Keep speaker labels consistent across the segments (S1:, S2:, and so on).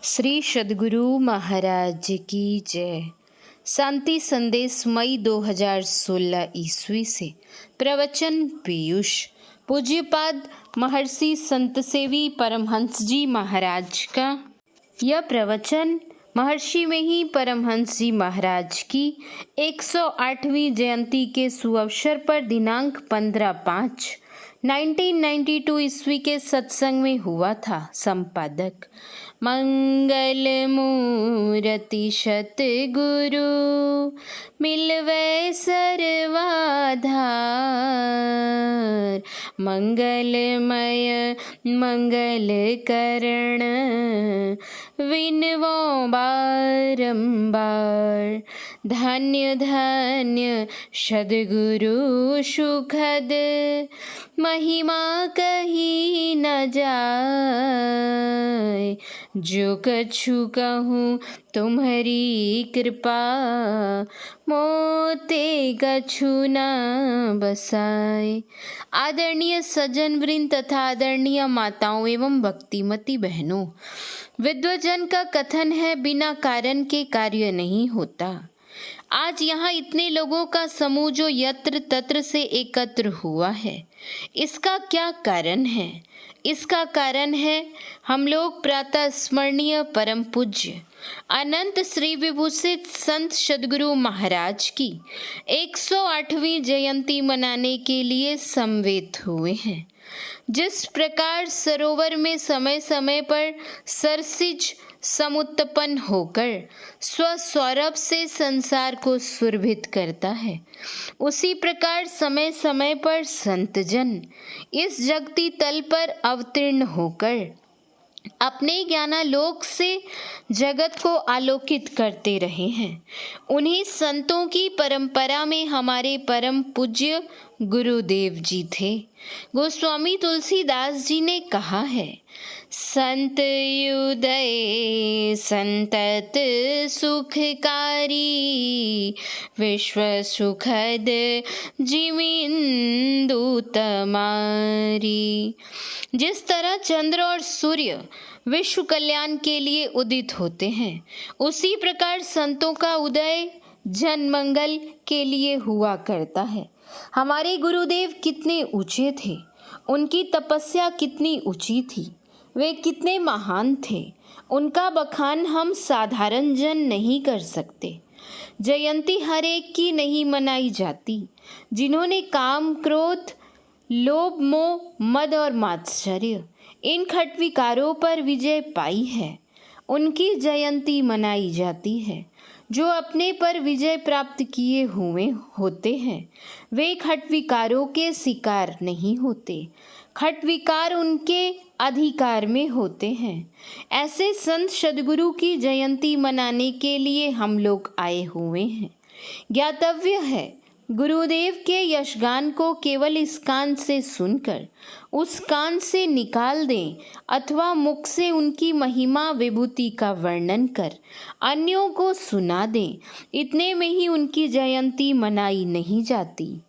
S1: श्री सद्गुरु महाराज की जय। शांति संदेश मई 2016 ईस्वी से प्रवचन पीयूष पूज्यपाद महर्षि संत सेवी परमहंस जी महाराज का। यह प्रवचन महर्षि में ही परमहंस जी महाराज की 108वीं जयंती के सुअवसर पर दिनांक 15/5/1992 ईस्वी के सत्संग में हुआ था। संपादक मंगल मूर्ति सतगुरु मिलवै सर्वाधार, मंगलमय मंगल करण विनवो बारंबार। धन्य धन्य सद्गुरु सुखद महिमा कही न जाए, जो कछु कहूँ तुम्हारी कृपा मोते कछु न बसाए। आदरणीय सज्जन वृंद तथा आदरणीय माताओं एवं भक्तिमती बहनों, विद्वजन का कथन है, बिना कारण के कार्य नहीं होता। आज यहाँ इतने लोगों का समूह जो यत्र तत्र से एकत्र हुआ है, इसका क्या कारण है? इसका कारण है हम लोग प्रातः स्मरणीय परम पूज्य अनंत श्री विभूषित संत सद्गुरु महाराज की 108वीं जयंती मनाने के लिए समवेत हुए हैं। जिस प्रकार सरोवर में समय समय पर सरसिज समुत्पन्न होकर स्वसौरभ से संसार को सुरभित करता है, उसी प्रकार समय समय पर संतजन इस जगती तल पर अवतीर्ण होकर अपने ज्ञानालोक से जगत को आलोकित करते रहे हैं। उन्हीं संतों की परंपरा में हमारे परम पूज्य गुरुदेव जी थे। गोस्वामी तुलसीदास जी ने कहा है, संत उदय संतत सुखकारी, विश्व सुखद जिमिंदु तमारी। जिस तरह चंद्र और सूर्य विश्व कल्याण के लिए उदित होते हैं, उसी प्रकार संतों का उदय जन मंगल के लिए हुआ करता है। हमारे गुरुदेव कितने ऊंचे थे, उनकी तपस्या कितनी ऊंची थी, वे कितने महान थे, उनका बखान हम साधारण जन नहीं कर सकते। जयंती हर एक की नहीं मनाई जाती। जिन्होंने काम क्रोध लोभ मोह मद और मात्सर्य इन खट विकारों पर विजय पाई है, उनकी जयंती मनाई जाती है। जो अपने पर विजय प्राप्त किए हुए होते हैं, वे खट विकारों के शिकार नहीं होते। खट विकार उनके अधिकार में होते हैं। ऐसे संत सद्गुरु की जयंती मनाने के लिए हम लोग आए हुए हैं। ज्ञातव्य है, गुरुदेव के यशगान को केवल इस कान से सुनकर उस कान से निकाल दें अथवा मुख से उनकी महिमा विभूति का वर्णन कर अन्यों को सुना दें, इतने में ही उनकी जयंती मनाई नहीं जाती।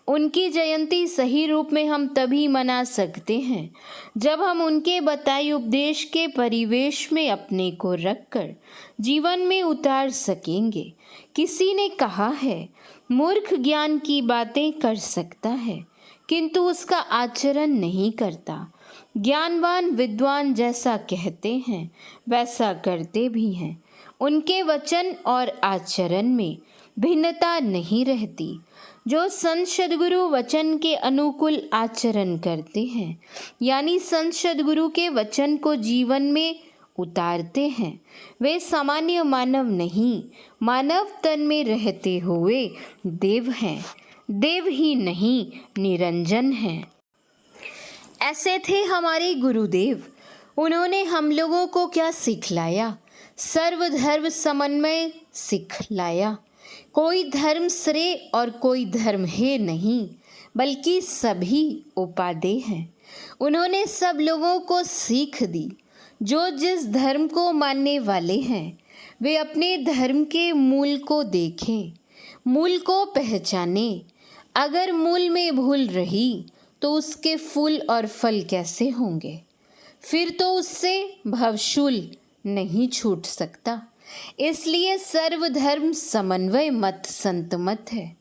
S1: उनकी जयंती सही रूप में हम तभी मना सकते हैं जब हम उनके बताए उपदेश के परिवेश में अपने को रखकर जीवन में उतार सकेंगे। किसी ने कहा है, मूर्ख ज्ञान की बातें कर सकता है किंतु उसका आचरण नहीं करता। ज्ञानवान विद्वान जैसा कहते हैं वैसा करते भी हैं। उनके वचन और आचरण में भिन्नता नहीं रहती। जो संत सद्गुरु वचन के अनुकूल आचरण करते हैं, यानी संत सद्गुरु के वचन को जीवन में उतारते हैं, वे सामान्य मानव नहीं, मानव तन में रहते हुए देव हैं। देव ही नहीं, निरंजन हैं। ऐसे थे हमारे गुरुदेव। उन्होंने हम लोगों को क्या सिखलाया? सर्वधर्म समन्वय सिखलाया। कोई धर्म श्रेय और कोई धर्म हे नहीं, बल्कि सभी उपादेय हैं। उन्होंने सब लोगों को सीख दी। जो जिस धर्म को मानने वाले हैं, वे अपने धर्म के मूल को देखें, मूल को पहचाने। अगर मूल में भूल रही तो उसके फूल और फल कैसे होंगे? फिर तो उससे भवशूल नहीं छूट सकता। इसलिए सर्वधर्म समन्वय मत संत मत है।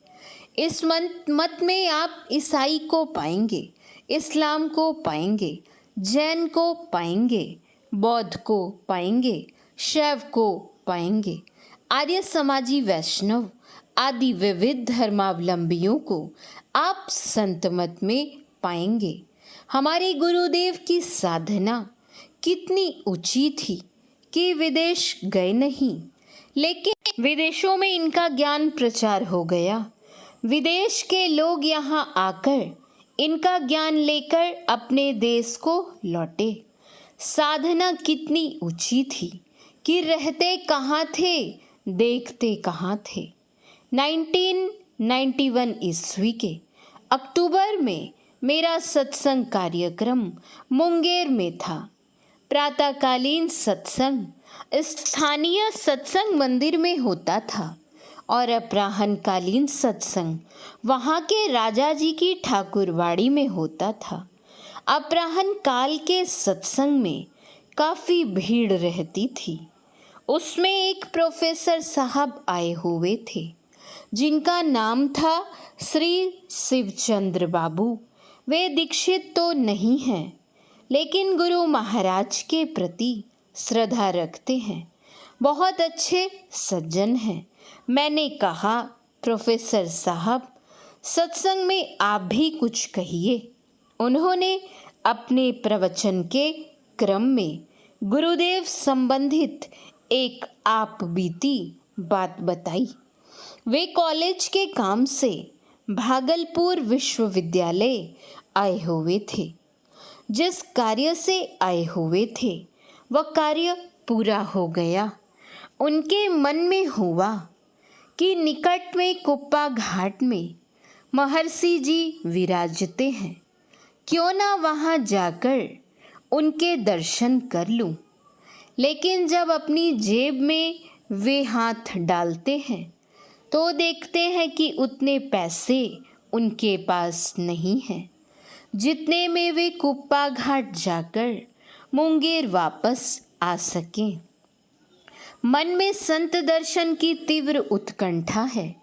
S1: इस मत में आप ईसाई को पाएंगे, इस्लाम को पाएंगे, जैन को पाएंगे, बौद्ध को पाएंगे, शैव को पाएंगे, आर्य समाजी वैष्णव आदि विविध धर्मावलंबियों को आप संत मत में पाएंगे। हमारे गुरुदेव की साधना कितनी ऊंची थी कि विदेश गए नहीं, लेकिन विदेशों में इनका ज्ञान प्रचार हो गया। विदेश के लोग यहाँ आकर इनका ज्ञान लेकर अपने देश को लौटे। साधना कितनी ऊंची थी कि रहते कहाँ थे, देखते कहाँ थे। 1991 ईस्वी के अक्टूबर में मेरा सत्संग कार्यक्रम मुंगेर में था। प्रातःकालीन सत्संग स्थानीय सत्संग मंदिर में होता था और अपराह्नकालीन सत्संग वहाँ के राजा जी की ठाकुरवाड़ी में होता था। अपराह्न काल के सत्संग में काफ़ी भीड़ रहती थी। उसमें एक प्रोफेसर साहब आए हुए थे जिनका नाम था श्री शिवचंद्र बाबू। वे दीक्षित तो नहीं हैं, लेकिन गुरु महाराज के प्रति श्रद्धा रखते हैं। बहुत अच्छे सज्जन हैं। मैंने कहा, प्रोफेसर साहब, सत्संग में आप भी कुछ कहिए। उन्होंने अपने प्रवचन के क्रम में गुरुदेव संबंधित एक आप बीती बात बताई। वे कॉलेज के काम से भागलपुर विश्वविद्यालय आए हुए थे। जिस कार्य से आए हुए थे वह कार्य पूरा हो गया। उनके मन में हुआ कि निकट में कुप्पा घाट में महर्षि जी विराजते हैं, क्यों ना वहाँ जाकर उनके दर्शन कर लूं। लेकिन जब अपनी जेब में वे हाथ डालते हैं तो देखते हैं कि उतने पैसे उनके पास नहीं हैं जितने में वे कुप्पा घाट जाकर मुंगेर वापस आ सकें। मन में संत दर्शन की तीव्र उत्कंठा है,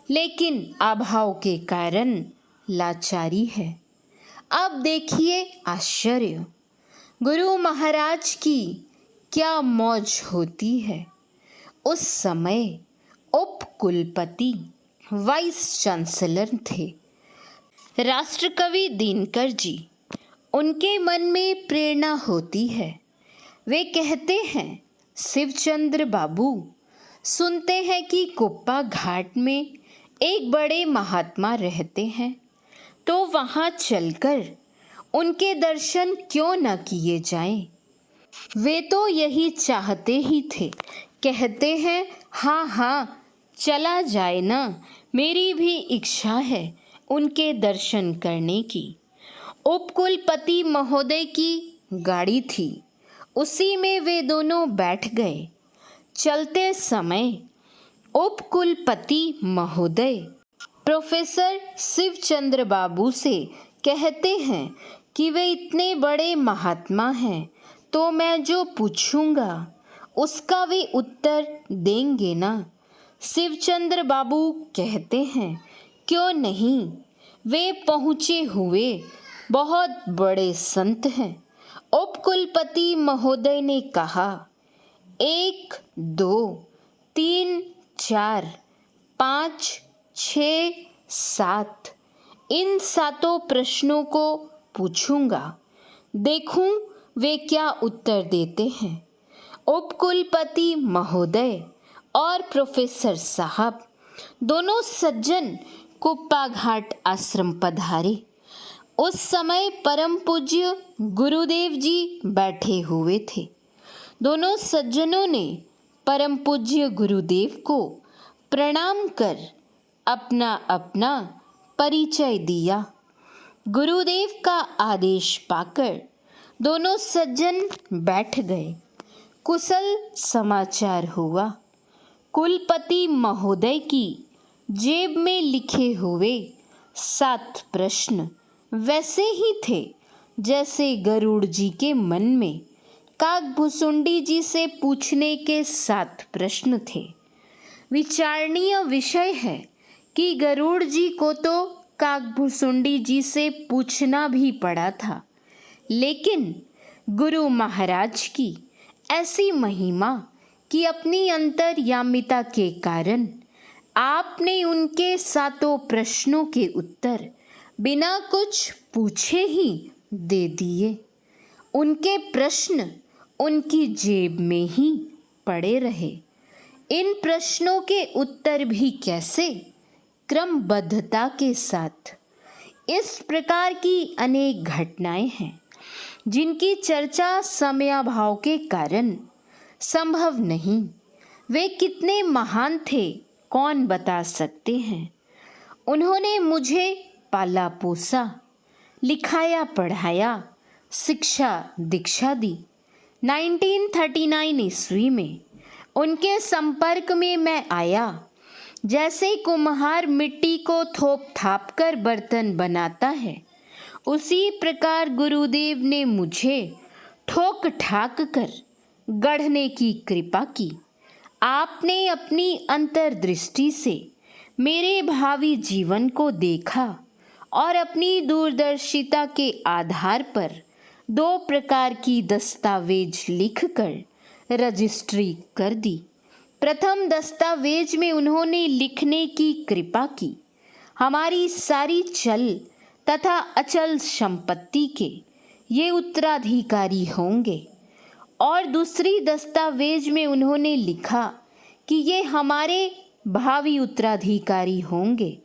S1: लेकिन अभाव के कारण लाचारी है। अब देखिए आश्चर्य, गुरु महाराज की क्या मौज होती है। उस समय उप कुलपति वाइस चांसलर थे राष्ट्रकवि दिनकर जी। उनके मन में प्रेरणा होती है। वे कहते हैं, शिवचंद्र बाबू, सुनते हैं कि कुप्पा घाट में एक बड़े महात्मा रहते हैं, तो वहाँ चलकर उनके दर्शन क्यों न किए जाएं। वे तो यही चाहते ही थे। कहते हैं, हाँ हाँ चला जाए ना, मेरी भी इच्छा है उनके दर्शन करने की। उपकुलपति महोदय की गाड़ी थी, उसी में वे दोनों बैठ गए। चलते समय उपकुलपति महोदय प्रोफेसर शिवचंद्र बाबू से कहते हैं कि वे इतने बड़े महात्मा हैं, तो मैं जो पूछूंगा उसका वे उत्तर देंगे ना। शिवचंद्र बाबू कहते हैं, क्यों नहीं, वे पहुँचे हुए बहुत बड़े संत हैं। उपकुलपति महोदय ने कहा, 1 2 3 4 5 6 7 इन 7 प्रश्नों को पूछूंगा, देखूं वे क्या उत्तर देते हैं। उपकुलपति महोदय और प्रोफेसर साहब दोनों सज्जन कुप्पा घाट आश्रम पधारे। उस समय परम पूज्य गुरुदेव जी बैठे हुए थे। दोनों सज्जनों ने परम पूज्य गुरुदेव को प्रणाम कर अपना अपना परिचय दिया। गुरुदेव का आदेश पाकर दोनों सज्जन बैठ गए। कुशल समाचार हुआ। कुलपति महोदय की जेब में लिखे हुए 7 प्रश्न वैसे ही थे जैसे गरुड़ जी के मन में काकभुसुंडी जी से पूछने के 7 प्रश्न थे। विचारणीय विषय है कि गरुड़ जी को तो काकभुसुंडी जी से पूछना भी पड़ा था, लेकिन गुरु महाराज की ऐसी महिमा कि अपनी अंतर्यामिता के कारण आपने उनके 7 प्रश्नों के उत्तर बिना कुछ पूछे ही दे दिए। उनके प्रश्न उनकी जेब में ही पड़े रहे। इन प्रश्नों के उत्तर भी कैसे? क्रमबद्धता के साथ। इस प्रकार की अनेक घटनाएं हैं जिनकी चर्चा समयाभाव के कारण संभव नहीं। वे कितने महान थे, कौन बता सकते हैं। उन्होंने मुझे पाला पोसा, लिखाया पढ़ाया, शिक्षा दीक्षा दी। 1939 ईस्वी में उनके संपर्क में मैं आया। जैसे कुम्हार मिट्टी को थोप थाप कर बर्तन बनाता है, उसी प्रकार गुरुदेव ने मुझे ठोक ठाक कर गढ़ने की कृपा की। आपने अपनी अंतर्दृष्टि से मेरे भावी जीवन को देखा और अपनी दूरदर्शिता के आधार पर 2 प्रकार की दस्तावेज लिखकर रजिस्ट्री कर दी। प्रथम दस्तावेज में उन्होंने लिखने की कृपा की, हमारी सारी चल तथा अचल संपत्ति के ये उत्तराधिकारी होंगे, और दूसरी दस्तावेज में उन्होंने लिखा कि ये हमारे भावी उत्तराधिकारी होंगे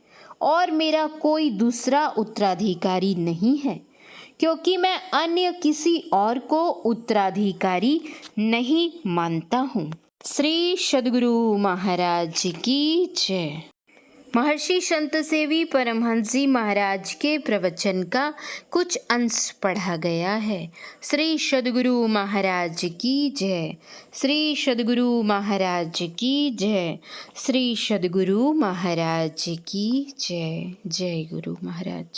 S1: और मेरा कोई दूसरा उत्तराधिकारी नहीं है, क्योंकि मैं अन्य किसी और को उत्तराधिकारी नहीं मानता हूँ। श्री सद्गुरु महाराज की जय। महर्षि संत सेवी परमहंस जी महाराज के प्रवचन का कुछ अंश पढ़ा गया है। श्री सद्गुरु महाराज की जय। श्री सद्गुरु महाराज की जय। श्री सद्गुरु महाराज की जय। जय गुरु महाराज।